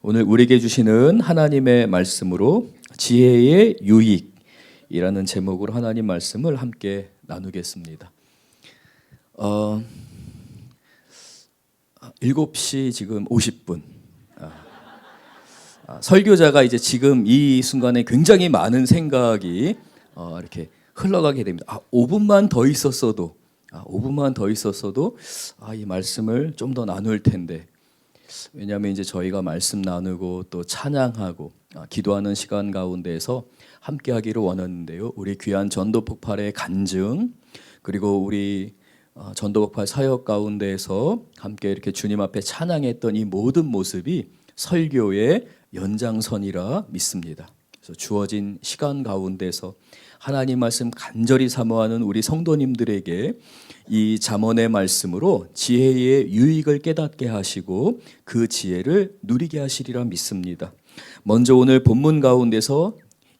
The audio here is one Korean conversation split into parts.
오늘 우리에게 주시는 하나님의 말씀으로 지혜의 유익이라는 제목으로 하나님 말씀을 함께 나누겠습니다. 7시 지금 50분. 설교자가 이제 지금 이 순간에 굉장히 많은 생각이 이렇게 흘러가게 됩니다. 5분만 더 있었어도, 5분만 더 있었어도 이 말씀을 좀 더 나눌 텐데. 왜냐하면 이제 저희가 말씀 나누고 또 찬양하고 기도하는 시간 가운데에서 함께 하기를 원하는데요. 우리 귀한 전도 폭발의 간증, 그리고 우리 전도 폭발 사역 가운데에서 함께 이렇게 주님 앞에 찬양했던 이 모든 모습이 설교의 연장선이라 믿습니다. 그래서 주어진 시간 가운데서 하나님 말씀 간절히 사모하는 우리 성도님들에게 이 잠언의 말씀으로 지혜의 유익을 깨닫게 하시고 그 지혜를 누리게 하시리라 믿습니다. 먼저 오늘 본문 가운데서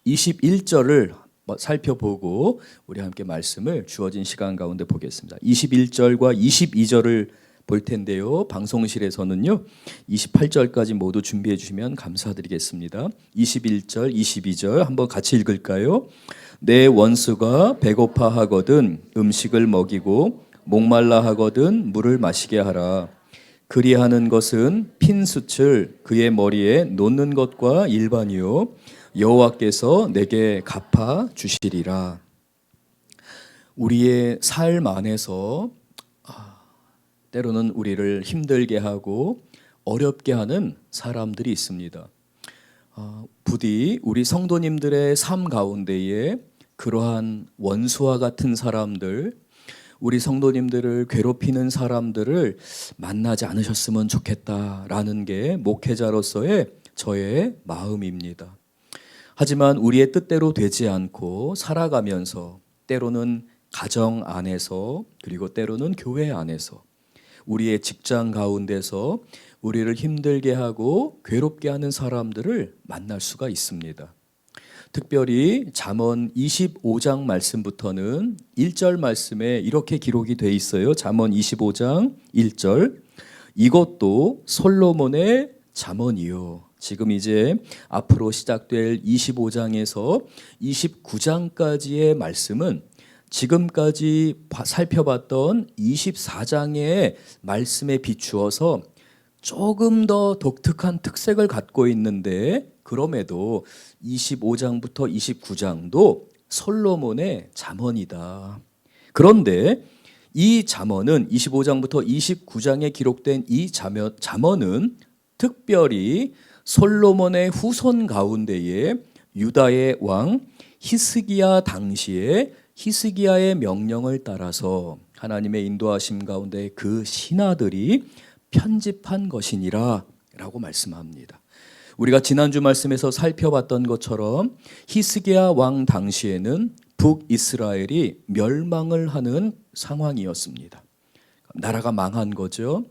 21절을 살펴보고 우리 함께 말씀을 주어진 시간 가운데 보겠습니다. 21절과 22절을 볼 텐데요. 방송실에서는요 28절까지 모두 준비해 주시면 감사드리겠습니다. 21절, 22절 한번 같이 읽을까요? 내 원수가 배고파 하거든 음식을 먹이고 목말라 하거든 물을 마시게 하라. 그리하는 것은 핀수칠 그의 머리에 놓는 것과 일반이요 여호와께서 내게 갚아 주시리라. 우리의 삶 안에서 때로는 우리를 힘들게 하고 어렵게 하는 사람들이 있습니다. 부디 우리 성도님들의 삶 가운데에 그러한 원수와 같은 사람들, 우리 성도님들을 괴롭히는 사람들을 만나지 않으셨으면 좋겠다라는 게 목회자로서의 저의 마음입니다. 하지만 우리의 뜻대로 되지 않고 살아가면서 때로는 가정 안에서 그리고 때로는 교회 안에서 우리의 직장 가운데서 우리를 힘들게 하고 괴롭게 하는 사람들을 만날 수가 있습니다. 특별히 잠언 25장 말씀부터는 1절 말씀에 이렇게 기록이 돼 있어요. 잠언 25장 1절 이것도 솔로몬의 잠언이요. 지금 이제 앞으로 시작될 25장에서 29장까지의 말씀은 지금까지 살펴봤던 24장의 말씀에 비추어서 조금 더 독특한 특색을 갖고 있는데 그럼에도 25장부터 29장도 솔로몬의 잠언이다. 그런데 이 잠언은 25장부터 29장에 기록된 이 잠언은 특별히 솔로몬의 후손 가운데에 유다의 왕 히스기야 당시에 히스기야의 명령을 따라서 하나님의 인도하심 가운데 그 신하들이 편집한 것이니라 라고 말씀합니다. 우리가 지난주 말씀에서 살펴봤던 것처럼 히스기야 왕 당시에는 북이스라엘이 멸망을 하는 상황이었습니다. 나라가 망한 거죠.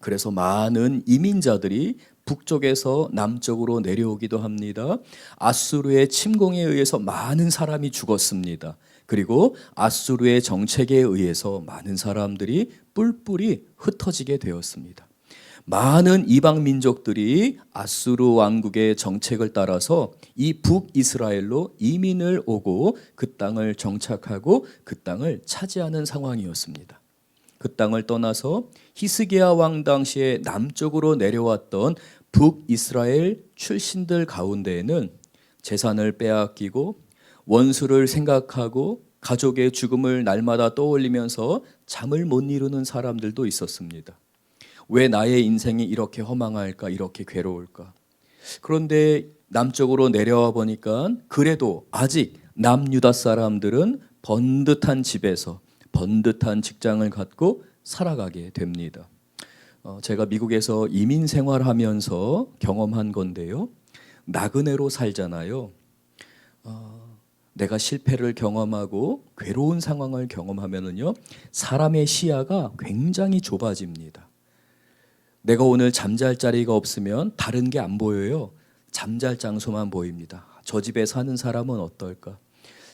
그래서 많은 이민자들이 북쪽에서 남쪽으로 내려오기도 합니다. 아수르의 침공에 의해서 많은 사람이 죽었습니다. 그리고 아수르의 정책에 의해서 많은 사람들이 뿔뿔이 흩어지게 되었습니다. 많은 이방 민족들이 아수르 왕국의 정책을 따라서 이 북이스라엘로 이민을 오고 그 땅을 정착하고 그 땅을 차지하는 상황이었습니다. 그 땅을 떠나서 히스기야 왕 당시에 남쪽으로 내려왔던 북이스라엘 출신들 가운데에는 재산을 빼앗기고 원수를 생각하고 가족의 죽음을 날마다 떠올리면서 잠을 못 이루는 사람들도 있었습니다. 왜 나의 인생이 이렇게 허망할까, 이렇게 괴로울까? 그런데 남쪽으로 내려와 보니까 그래도 아직 남유다 사람들은 번듯한 집에서 번듯한 직장을 갖고 살아가게 됩니다. 제가 미국에서 이민 생활하면서 경험한 건데요. 나그네로 살잖아요. 내가 실패를 경험하고 괴로운 상황을 경험하면은요, 사람의 시야가 굉장히 좁아집니다. 내가 오늘 잠잘 자리가 없으면 다른 게 안 보여요. 잠잘 장소만 보입니다. 저 집에 사는 사람은 어떨까?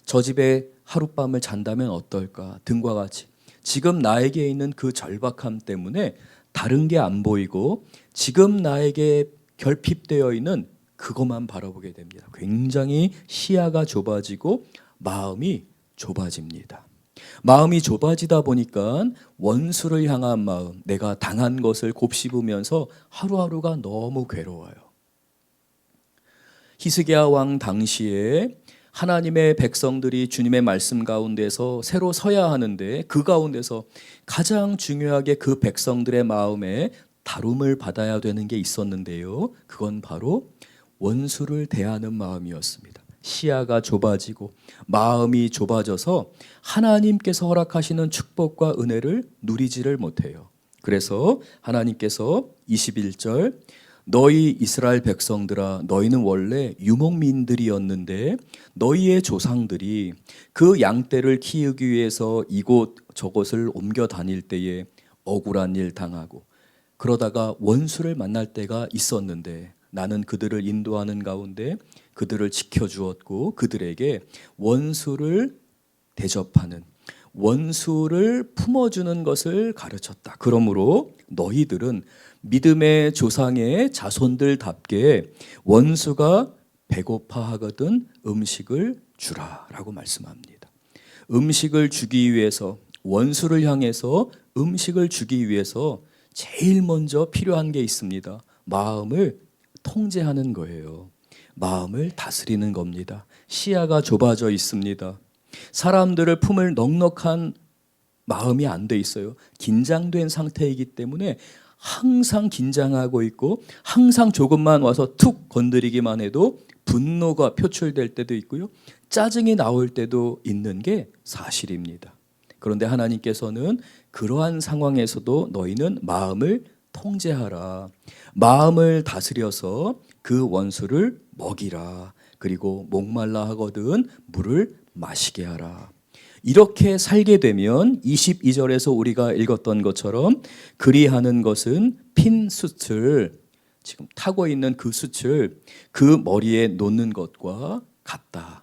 저 집에 하룻밤을 잔다면 어떨까? 등과 같이 지금 나에게 있는 그 절박함 때문에 다른 게 안 보이고 지금 나에게 결핍되어 있는 그것만 바라보게 됩니다. 굉장히 시야가 좁아지고 마음이 좁아집니다. 마음이 좁아지다 보니까 원수를 향한 마음, 내가 당한 것을 곱씹으면서 하루하루가 너무 괴로워요. 히스기야 왕 당시에 하나님의 백성들이 주님의 말씀 가운데서 새로 서야 하는데 그 가운데서 가장 중요하게 그 백성들의 마음에 다룸을 받아야 되는 게 있었는데요. 그건 바로 원수를 대하는 마음이었습니다. 시야가 좁아지고 마음이 좁아져서 하나님께서 허락하시는 축복과 은혜를 누리지를 못해요. 그래서 하나님께서 21절 너희 이스라엘 백성들아 너희는 원래 유목민들이었는데 너희의 조상들이 그 양떼를 키우기 위해서 이곳 저곳을 옮겨 다닐 때에 억울한 일 당하고 그러다가 원수를 만날 때가 있었는데 나는 그들을 인도하는 가운데 그들을 지켜주었고 그들에게 원수를 대접하는 원수를 품어주는 것을 가르쳤다. 그러므로 너희들은 믿음의 조상의 자손들답게 원수가 배고파하거든 음식을 주라라고 말씀합니다. 음식을 주기 위해서 원수를 향해서 음식을 주기 위해서 제일 먼저 필요한 게 있습니다. 마음을 통제하는 거예요. 마음을 다스리는 겁니다. 시야가 좁아져 있습니다. 사람들을 품을 넉넉한 마음이 안 돼 있어요. 긴장된 상태이기 때문에 항상 긴장하고 있고 항상 조금만 와서 툭 건드리기만 해도 분노가 표출될 때도 있고요. 짜증이 나올 때도 있는 게 사실입니다. 그런데 하나님께서는 그러한 상황에서도 너희는 마음을 통제하라. 마음을 다스려서 그 원수를 먹이라. 그리고 목말라 하거든 물을 마시게 하라. 이렇게 살게 되면 22절에서 우리가 읽었던 것처럼 그리하는 것은 핀 숯을 지금 타고 있는 그 숯을 그 머리에 놓는 것과 같다.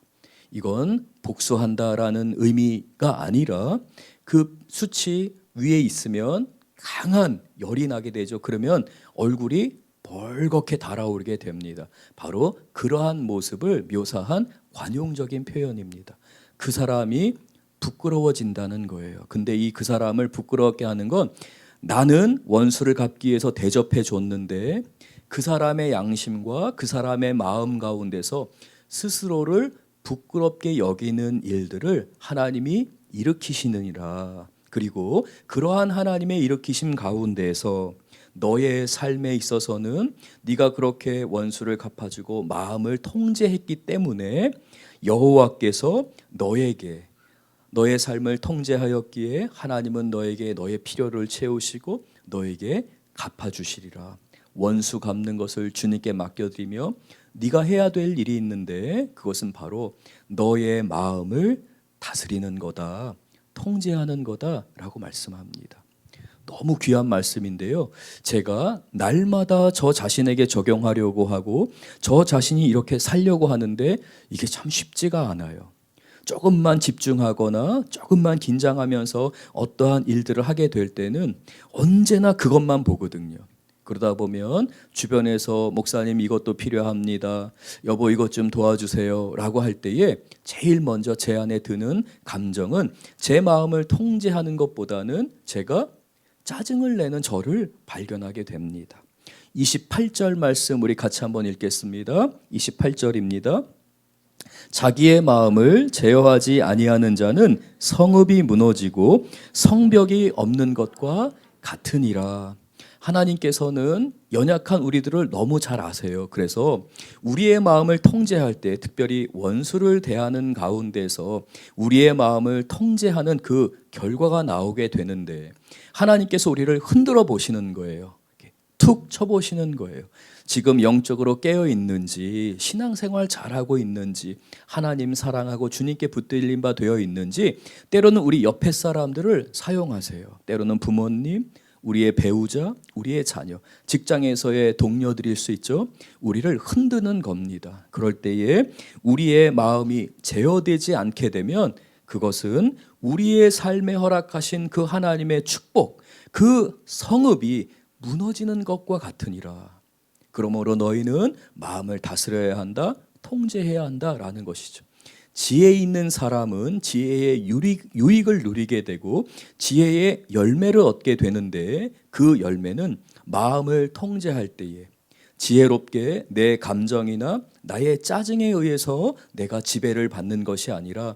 이건 복수한다라는 의미가 아니라 그 숯이 위에 있으면 강한 열이 나게 되죠. 그러면 얼굴이 벌겋게 달아오르게 됩니다. 바로 그러한 모습을 묘사한 관용적인 표현입니다. 그 사람이 부끄러워진다는 거예요. 근데 이 그 사람을 부끄럽게 하는 건 나는 원수를 갚기 위해서 대접해 줬는데 그 사람의 양심과 그 사람의 마음 가운데서 스스로를 부끄럽게 여기는 일들을 하나님이 일으키시느니라. 그리고 그러한 하나님의 일으키심 가운데에서 너의 삶에 있어서는 네가 그렇게 원수를 갚아주고 마음을 통제했기 때문에 여호와께서 너에게 너의 삶을 통제하였기에 하나님은 너에게 너의 필요를 채우시고 너에게 갚아주시리라. 원수 갚는 것을 주님께 맡겨드리며 네가 해야 될 일이 있는데 그것은 바로 너의 마음을 다스리는 거다. 통제하는 거다라고 말씀합니다. 너무 귀한 말씀인데요. 제가 날마다 저 자신에게 적용하려고 하고 저 자신이 이렇게 살려고 하는데 이게 참 쉽지가 않아요. 조금만 집중하거나 조금만 긴장하면서 어떠한 일들을 하게 될 때는 언제나 그것만 보거든요. 그러다 보면 주변에서 목사님 이것도 필요합니다. 여보 이것 좀 도와주세요 라고 할 때에 제일 먼저 제 안에 드는 감정은 제 마음을 통제하는 것보다는 제가 짜증을 내는 저를 발견하게 됩니다. 28절 말씀 우리 같이 한번 읽겠습니다. 28절입니다. 자기의 마음을 제어하지 아니하는 자는 성읍이 무너지고 성벽이 없는 것과 같으니라. 하나님께서는 연약한 우리들을 너무 잘 아세요. 그래서 우리의 마음을 통제할 때 특별히 원수를 대하는 가운데서 우리의 마음을 통제하는 그 결과가 나오게 되는데 하나님께서 우리를 흔들어 보시는 거예요. 툭 쳐보시는 거예요. 지금 영적으로 깨어 있는지 신앙생활 잘하고 있는지 하나님 사랑하고 주님께 붙들린 바 되어 있는지 때로는 우리 옆에 사람들을 사용하세요. 때로는 부모님, 우리의 배우자, 우리의 자녀, 직장에서의 동료들일 수 있죠. 우리를 흔드는 겁니다. 그럴 때에 우리의 마음이 제어되지 않게 되면 그것은 우리의 삶에 허락하신 그 하나님의 축복, 그 성읍이 무너지는 것과 같으니라. 그러므로 너희는 마음을 다스려야 한다, 통제해야 한다라는 것이죠. 지혜 있는 사람은 지혜의 유익을 누리게 되고 지혜의 열매를 얻게 되는데, 그 열매는 마음을 통제할 때에 지혜롭게 내 감정이나 나의 짜증에 의해서 내가 지배를 받는 것이 아니라,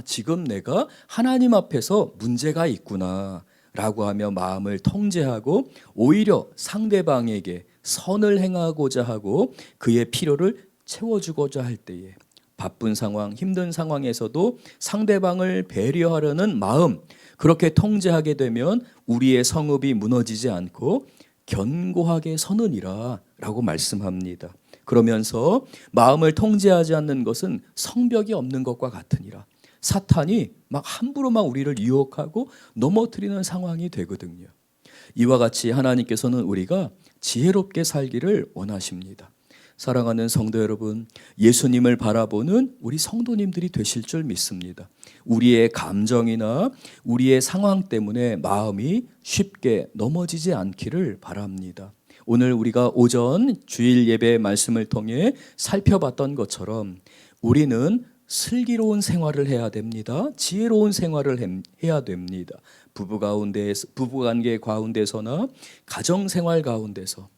지금 내가 하나님 앞에서 문제가 있구나 라고 하며 마음을 통제하고 오히려 상대방에게 선을 행하고자 하고 그의 필요를 채워주고자 할 때에, 바쁜 상황, 힘든 상황에서도 상대방을 배려하려는 마음, 그렇게 통제하게 되면 우리의 성읍이 무너지지 않고 견고하게 서느니라 라고 말씀합니다. 그러면서 마음을 통제하지 않는 것은 성벽이 없는 것과 같으니라. 사탄이 함부로 우리를 유혹하고 넘어뜨리는 상황이 되거든요. 이와 같이 하나님께서는 우리가 지혜롭게 살기를 원하십니다. 사랑하는 성도 여러분, 예수님을 바라보는 우리 성도님들이 되실 줄 믿습니다. 우리의 감정이나 우리의 상황 때문에 마음이 쉽게 넘어지지 않기를 바랍니다. 오늘 우리가 오전 주일 예배 말씀을 통해 살펴봤던 것처럼 우리는 슬기로운 생활을 해야 됩니다. 지혜로운 생활을 해야 됩니다. 부부관계 가운데서나 가정생활 가운데서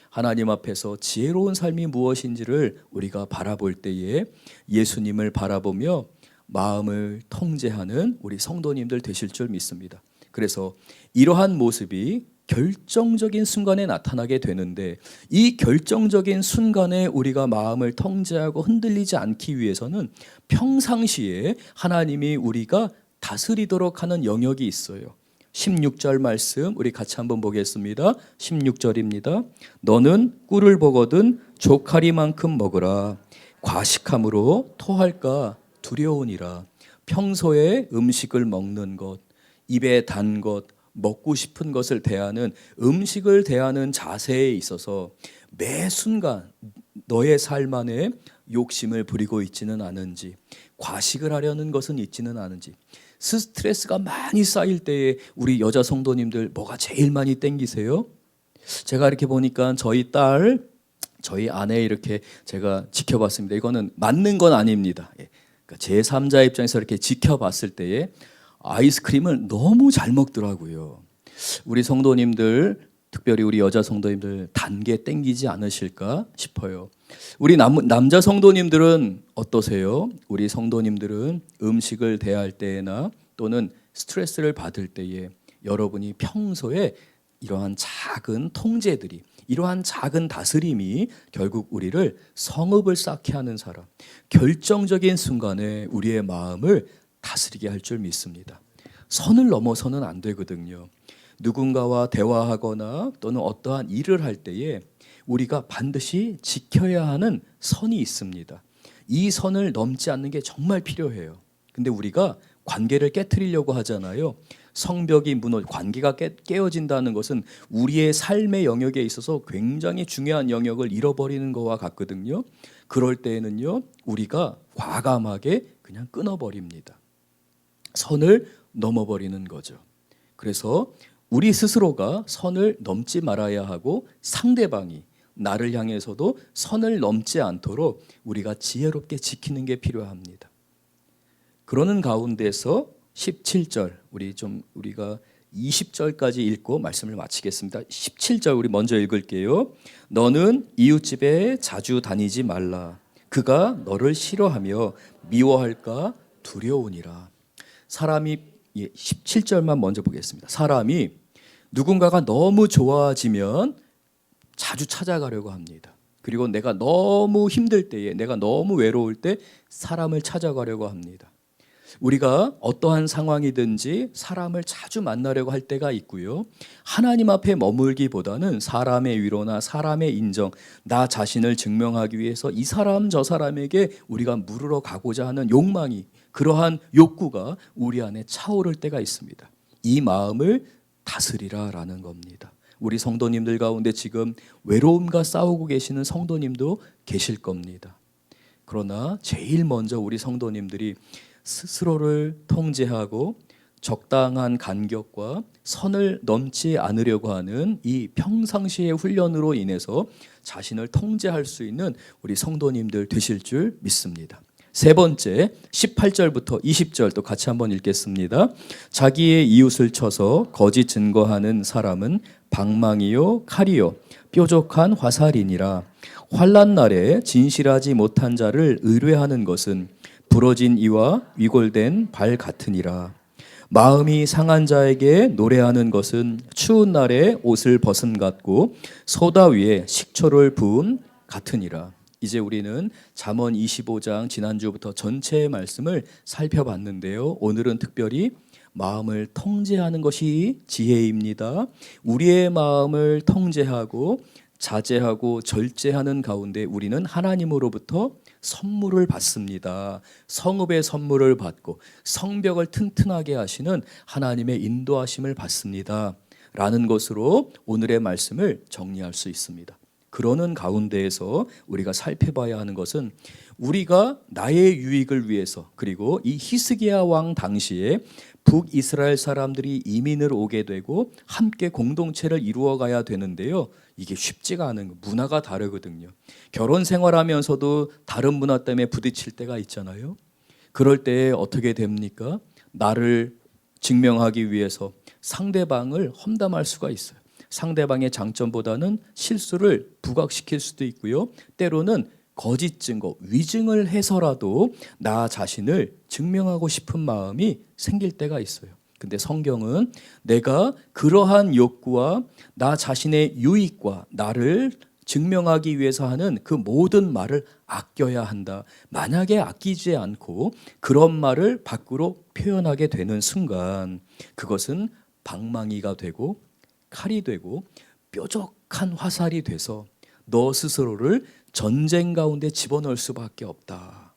하나님 앞에서 지혜로운 삶이 무엇인지를 우리가 바라볼 때에 예수님을 바라보며 마음을 통제하는 우리 성도님들 되실 줄 믿습니다. 그래서 이러한 모습이 결정적인 순간에 나타나게 되는데, 이 결정적인 순간에 우리가 마음을 통제하고 흔들리지 않기 위해서는 평상시에 하나님이 우리가 다스리도록 하는 영역이 있어요. 16절 말씀 우리 같이 한번 보겠습니다. 16절입니다. 너는 꿀을 먹거든 조카리만큼 먹으라. 과식함으로 토할까 두려우니라. 평소에 음식을 먹는 것, 입에 단 것, 먹고 싶은 것을 대하는, 음식을 대하는 자세에 있어서 매 순간 너의 삶 안에 욕심을 부리고 있지는 않은지, 과식을 하려는 것은 있지는 않은지, 스트레스가 많이 쌓일 때에 우리 여자 성도님들 뭐가 제일 많이 땡기세요? 제가 이렇게 보니까 저희 딸, 저희 아내 이렇게 제가 지켜봤습니다. 이거는 맞는 건 아닙니다. 그러니까 제3자 입장에서 이렇게 지켜봤을 때에 아이스크림을 너무 잘 먹더라고요. 우리 성도님들, 특별히 우리 여자 성도님들 단 게 땡기지 않으실까 싶어요. 우리 남자 성도님들은 어떠세요? 우리 성도님들은 음식을 대할 때나 또는 스트레스를 받을 때에 여러분이 평소에 이러한 작은 통제들이, 이러한 작은 다스림이 결국 우리를 성읍을 쌓게 하는 사람, 결정적인 순간에 우리의 마음을 다스리게 할 줄 믿습니다. 선을 넘어서는 안 되거든요. 누군가와 대화하거나 또는 어떠한 일을 할 때에 우리가 반드시 지켜야 하는 선이 있습니다. 이 선을 넘지 않는 게 정말 필요해요. 근데 우리가 관계를 깨트리려고 하잖아요. 성벽이 관계가 깨어진다는 것은 우리의 삶의 영역에 있어서 굉장히 중요한 영역을 잃어버리는 것과 같거든요. 그럴 때에는요, 우리가 과감하게 그냥 끊어버립니다. 선을 넘어버리는 거죠. 그래서 우리 스스로가 선을 넘지 말아야 하고 상대방이 나를 향해서도 선을 넘지 않도록 우리가 지혜롭게 지키는 게 필요합니다. 그러는 가운데서 17절 우리가 20절까지 읽고 말씀을 마치겠습니다. 17절 우리 먼저 읽을게요. 너는 이웃집에 자주 다니지 말라. 그가 너를 싫어하며 미워할까 두려우니라. 사람이 17절만 먼저 보겠습니다. 사람이 누군가가 너무 좋아지면 자주 찾아가려고 합니다. 그리고 내가 너무 힘들 때에, 내가 너무 외로울 때 사람을 찾아가려고 합니다. 우리가 어떠한 상황이든지 사람을 자주 만나려고 할 때가 있고요. 하나님 앞에 머물기보다는 사람의 위로나 사람의 인정, 나 자신을 증명하기 위해서 이 사람 저 사람에게 우리가 물으러 가고자 하는 욕망이, 그러한 욕구가 우리 안에 차오를 때가 있습니다. 이 마음을 다스리라라는 겁니다. 우리 성도님들 가운데 지금 외로움과 싸우고 계시는 성도님도 계실 겁니다. 그러나 제일 먼저 우리 성도님들이 스스로를 통제하고 적당한 간격과 선을 넘지 않으려고 하는 이 평상시의 훈련으로 인해서 자신을 통제할 수 있는 우리 성도님들 되실 줄 믿습니다. 세 번째, 18절부터 20절 또 같이 한번 읽겠습니다. 자기의 이웃을 쳐서 거짓 증거하는 사람은 방망이요 칼이요 뾰족한 화살이니라. 환난 날에 진실하지 못한 자를 의뢰하는 것은 부러진 이와 위골된 발 같으니라. 마음이 상한 자에게 노래하는 것은 추운 날에 옷을 벗은 같고 소다 위에 식초를 부은 같으니라. 이제 우리는 잠언 25장 지난주부터 전체의 말씀을 살펴봤는데요. 오늘은 특별히 마음을 통제하는 것이 지혜입니다. 우리의 마음을 통제하고 자제하고 절제하는 가운데 우리는 하나님으로부터 선물을 받습니다. 성읍의 선물을 받고 성벽을 튼튼하게 하시는 하나님의 인도하심을 받습니다. 라는 것으로 오늘의 말씀을 정리할 수 있습니다. 그러는 가운데에서 우리가 살펴봐야 하는 것은 우리가 나의 유익을 위해서 그리고 이 히스기야 왕 당시에 북이스라엘 사람들이 이민을 오게 되고 함께 공동체를 이루어가야 되는데요. 이게 쉽지가 않은 거예요. 문화가 다르거든요. 결혼 생활하면서도 다른 문화 때문에 부딪힐 때가 있잖아요. 그럴 때 어떻게 됩니까? 나를 증명하기 위해서 상대방을 험담할 수가 있어요. 상대방의 장점보다는 실수를 부각시킬 수도 있고요. 때로는 거짓 증거, 위증을 해서라도 나 자신을 증명하고 싶은 마음이 생길 때가 있어요. 근데 성경은 내가 그러한 욕구와 나 자신의 유익과 나를 증명하기 위해서 하는 그 모든 말을 아껴야 한다. 만약에 아끼지 않고 그런 말을 밖으로 표현하게 되는 순간 그것은 방망이가 되고 칼이 되고 뾰족한 화살이 돼서 너 스스로를 전쟁 가운데 집어넣을 수밖에 없다.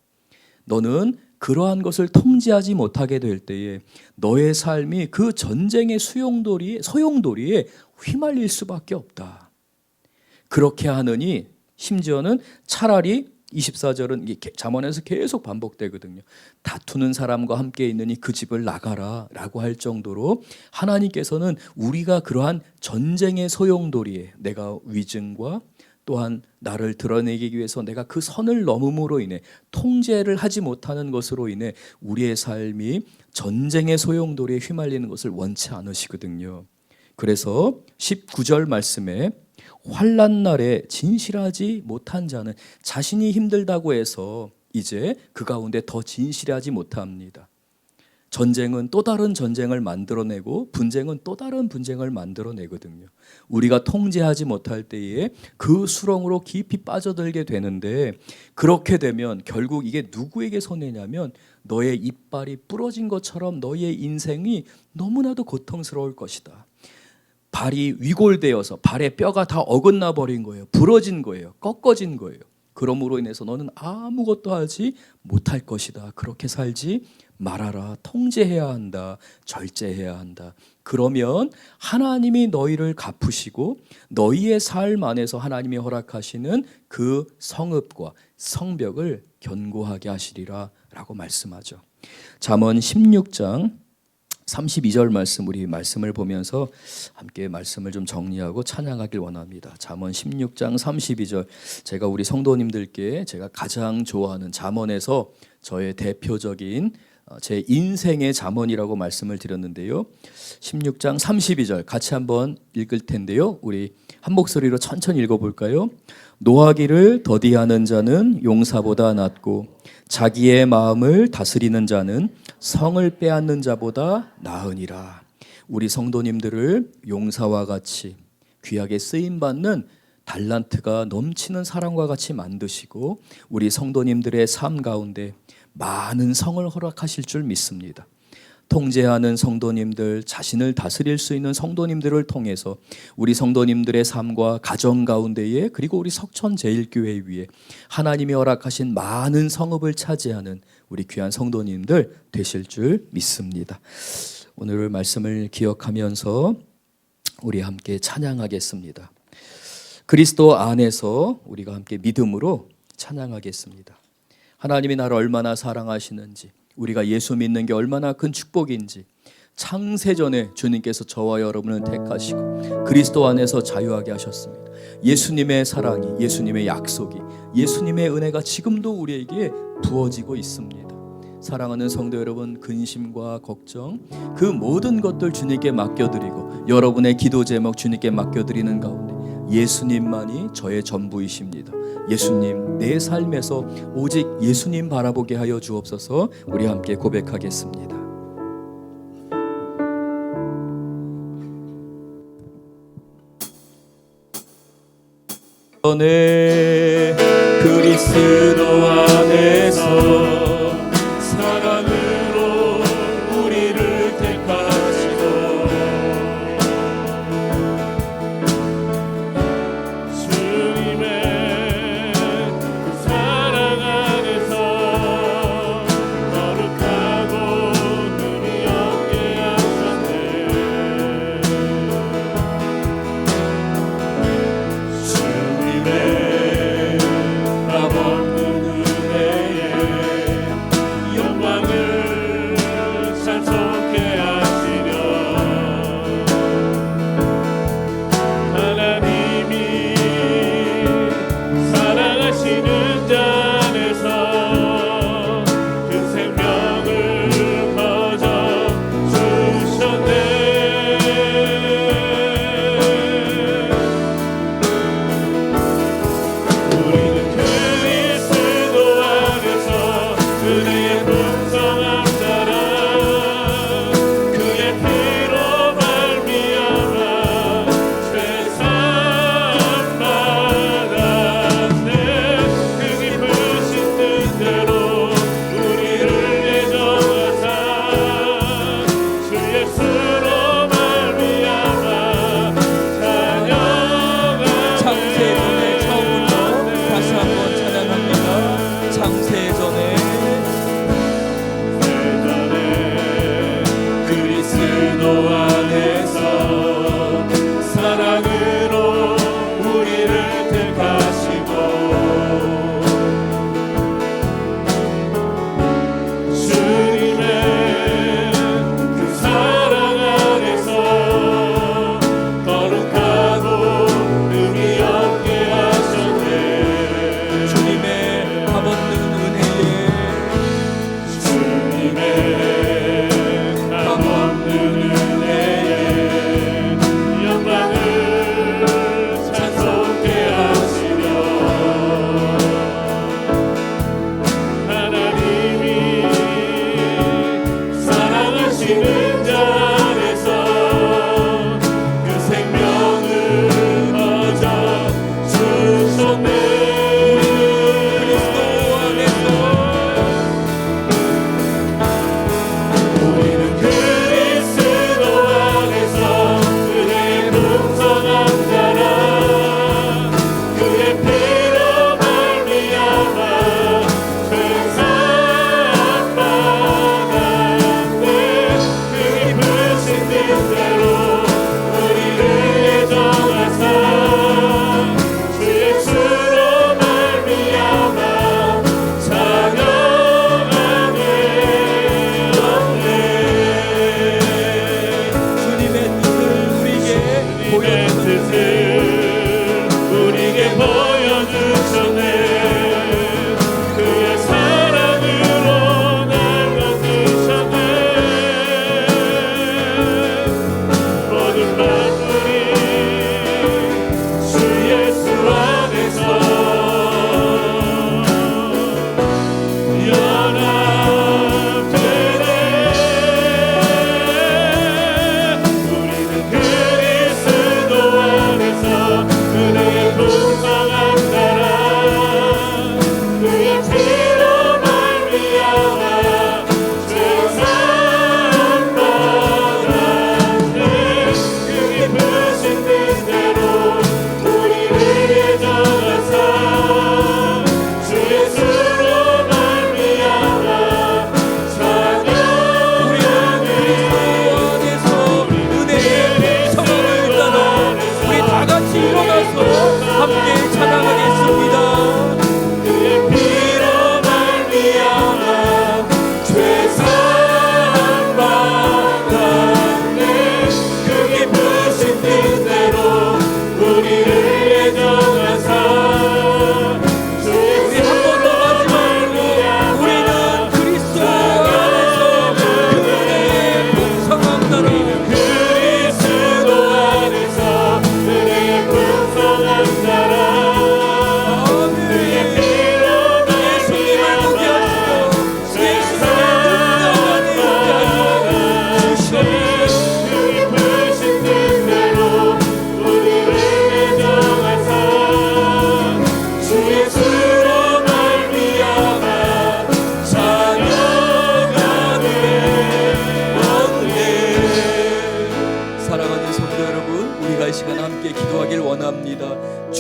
너는 그러한 것을 통제하지 못하게 될 때에 너의 삶이 그 전쟁의 소용돌이에 휘말릴 수밖에 없다. 그렇게 하느니 심지어는 차라리 24절은 잠언에서 계속 반복되거든요. 다투는 사람과 함께 있느니 그 집을 나가라 라고 할 정도로 하나님께서는 우리가 그러한 전쟁의 소용돌이에 내가 위증과 또한 나를 드러내기 위해서 내가 그 선을 넘음으로 인해 통제를 하지 못하는 것으로 인해 우리의 삶이 전쟁의 소용돌이에 휘말리는 것을 원치 않으시거든요. 그래서 19절 말씀에 환난 날에 진실하지 못한 자는 자신이 힘들다고 해서 이제 그 가운데 더 진실하지 못합니다. 전쟁은 또 다른 전쟁을 만들어내고 분쟁은 또 다른 분쟁을 만들어내거든요. 우리가 통제하지 못할 때에 그 수렁으로 깊이 빠져들게 되는데 그렇게 되면 결국 이게 누구에게 손해냐면 너의 이빨이 부러진 것처럼 너의 인생이 너무나도 고통스러울 것이다. 발이 위골되어서 발의 뼈가 다 어긋나 버린 거예요. 부러진 거예요. 꺾어진 거예요. 그러므로 인해서 너는 아무것도 하지 못할 것이다. 그렇게 살지 말아라. 통제해야 한다. 절제해야 한다. 그러면 하나님이 너희를 갚으시고 너희의 삶 안에서 하나님이 허락하시는 그 성읍과 성벽을 견고하게 하시리라 라고 말씀하죠. 잠언 16장 32절 말씀, 우리 말씀을 보면서 함께 말씀을 좀 정리하고 찬양하길 원합니다. 잠언 16장 32절, 제가 우리 성도님들께 제가 가장 좋아하는 잠언에서 저의 대표적인 제 인생의 잠언이라고 말씀을 드렸는데요. 16장 32절 같이 한번 읽을 텐데요. 우리 한 목소리로 천천히 읽어볼까요? 노하기를 더디하는 자는 용사보다 낫고 자기의 마음을 다스리는 자는 성을 빼앗는 자보다 나으니라. 우리 성도님들을 용사와 같이 귀하게 쓰임받는 달란트가 넘치는 사람과 같이 만드시고 우리 성도님들의 삶 가운데 많은 성을 허락하실 줄 믿습니다. 통제하는 성도님들, 자신을 다스릴 수 있는 성도님들을 통해서 우리 성도님들의 삶과 가정 가운데에 그리고 우리 석천제일교회 위에 하나님이 허락하신 많은 성읍을 차지하는 우리 귀한 성도님들 되실 줄 믿습니다. 오늘 말씀을 기억하면서 우리 함께 찬양하겠습니다. 그리스도 안에서 우리가 함께 믿음으로 찬양하겠습니다. 하나님이 나를 얼마나 사랑하시는지, 우리가 예수 믿는 게 얼마나 큰 축복인지 창세전에 주님께서 저와 여러분을 택하시고 그리스도 안에서 자유하게 하셨습니다. 예수님의 사랑이, 예수님의 약속이, 예수님의 은혜가 지금도 우리에게 부어지고 있습니다. 사랑하는 성도 여러분, 근심과 걱정 그 모든 것들 주님께 맡겨드리고 여러분의 기도 제목 주님께 맡겨드리는 가운데 예수님만이 저의 전부이십니다. 예수님, 내 삶에서 오직 예수님 바라보게 하여 주옵소서. 우리 함께 고백하겠습니다. 내 그리스도 안에서 사랑으로 우리를 택하시고 주님의 그 사랑 안에서 거룩하고 흠이 없게 하셨네. 주님의 값없는 은혜에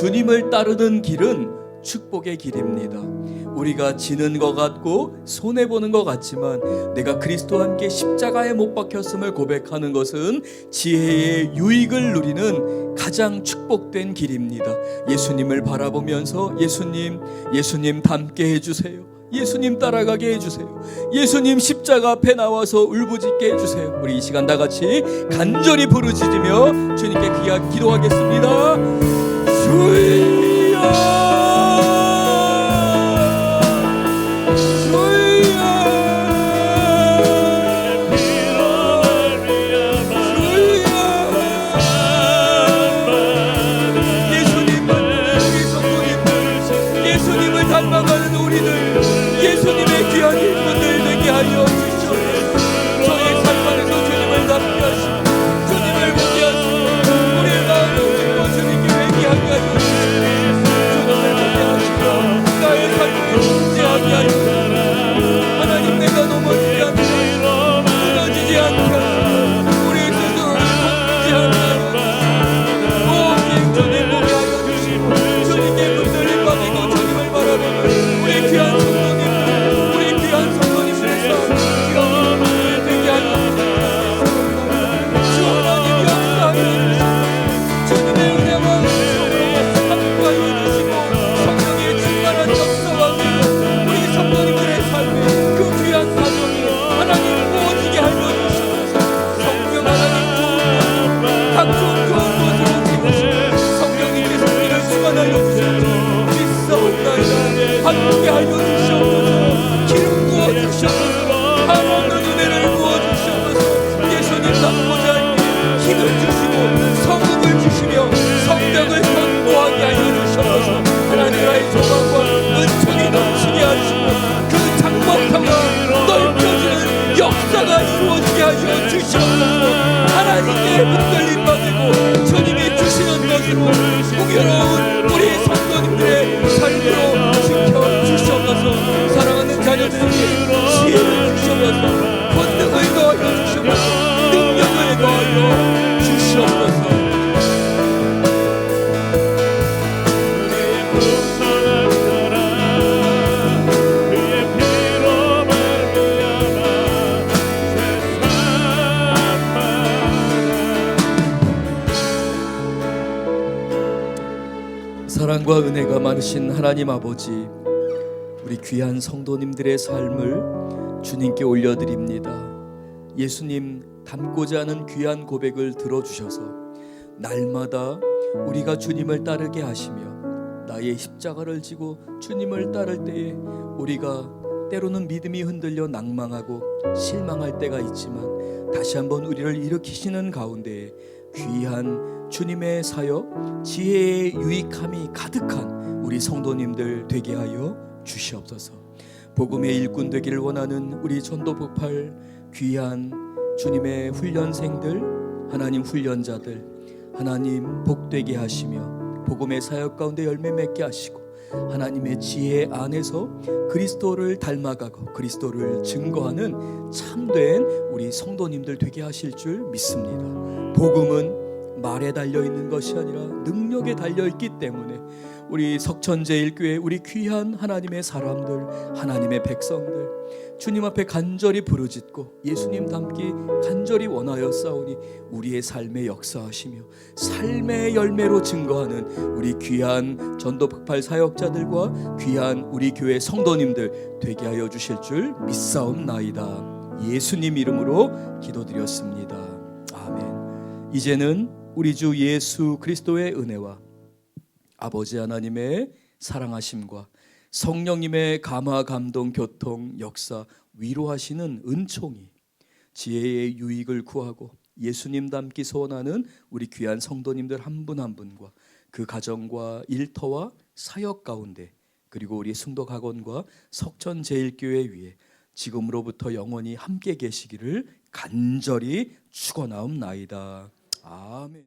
주님을 따르는 길은 축복의 길입니다. 우리가 지는 것 같고 손해보는 것 같지만 내가 그리스도와 함께 십자가에 못 박혔음을 고백하는 것은 지혜의 유익을 누리는 가장 축복된 길입니다. 예수님을 바라보면서 예수님 닮게 해주세요. 예수님 따라가게 해주세요. 예수님 십자가 앞에 나와서 울부짖게 해주세요. 우리 이 시간 다 같이 간절히 부르짖으며 주님께 기도하겠습니다. 주여, 닮아가는 우리들, 예수님의 귀한 일꾼들 되게 하여 주시옵소서. 저희 삶 안에서 주님을 닮게 하시고 주님을 보게 하시고 우리의 마음을 듣고 주님께 회개하게 하여 주시옵소서. 주님을 보게 하시고 나의 삶을 존재하게 하여 주시옵소서. 하나님, 내가 넘어지지 않게 무너지지 않게 하시고 우리 스스로를 돕지 않게 하여 주시옵소서. 오직 주님 보게 하여 주시고 주님께 붙들림 받고 주님을 바라보는 우리 귀한 성도님들, 우리 귀한 성도님들의 삶 되게 하여 주시옵소서. 주 하나님 역사하여 주시고 주님의 은혜와 은총으로 함께하여 주시고 성령의 충만한 역사와 우리 성도님들의 삶에 그 귀한 가정이 하나님 부어지게 하여 주시옵소서. 성령 하나님 좋은 곳으로 지으시고 성령님께서 우리를 수관하여 주시옵소서. 함께 하여 주시옵소서. 기름 부어 주시옵소서. 한없는 은혜를 부어 주시옵소서. 예수님 닮고자 할 때 힘을 주시고 성읍을 주시며 성벽을 견고하게 하여 주시옵소서. 하나님, 나의 소망과 은총이 넘치게 하시고 그 장막터가 넓혀지는 역사가 이루어지게 하여 주시옵소서. 하나님께 붙들림 받고 주님이 주시는 것으로 풍요로운 우리 성도님들의 삶으로 지켜주시옵소서. 사랑하는 자녀들에게 지혜를 주시옵소서. 권능을 더하여 주시옵소서. 능력을 더하여 주시옵소서. 사랑과 은혜가 많으신 하나님 아버지, 우리 귀한 성도님들의 삶을 주님께 올려드립니다. 예수님 닮고자 하는 귀한 고백을 들어주셔서 날마다 우리가 주님을 따르게 하시며 나의 십자가를 지고 주님을 따를 때에 우리가 때로는 믿음이 흔들려 낭망하고 실망할 때가 있지만 다시 한번 우리를 일으키시는 가운데에 귀한 주님의 사역, 지혜의 유익함이 가득한 우리 성도님들 되게 하여 주시옵소서. 복음의 일꾼 되기를 원하는 우리 전도폭발 귀한 주님의 훈련생들, 하나님 훈련자들, 하나님 복되게 하시며 복음의 사역 가운데 열매 맺게 하시고 하나님의 지혜 안에서 그리스도를 닮아가고 그리스도를 증거하는 참된 우리 성도님들 되게 하실 줄 믿습니다. 복음은 말에 달려있는 것이 아니라 능력에 달려있기 때문에 우리 석천제일교회 우리 귀한 하나님의 사람들, 하나님의 백성들 주님 앞에 간절히 부르짖고 예수님 닮기 간절히 원하여 싸우니 우리의 삶에 역사하시며 삶의 열매로 증거하는 우리 귀한 전도폭발 사역자들과 귀한 우리 교회 성도님들 되게 하여 주실 줄 믿사옵나이다. 예수님 이름으로 기도드렸습니다. 아멘. 이제는 우리 주 예수 그리스도의 은혜와 아버지 하나님의 사랑하심과 성령님의 감화 감동 교통 역사 위로하시는 은총이 지혜의 유익을 구하고 예수님 닮기 소원하는 우리 귀한 성도님들 한 분 한 분과 그 가정과 일터와 사역 가운데 그리고 우리 승덕학원과 석천제일교회 위에 지금으로부터 영원히 함께 계시기를 간절히 축원하옵나이다. 아멘.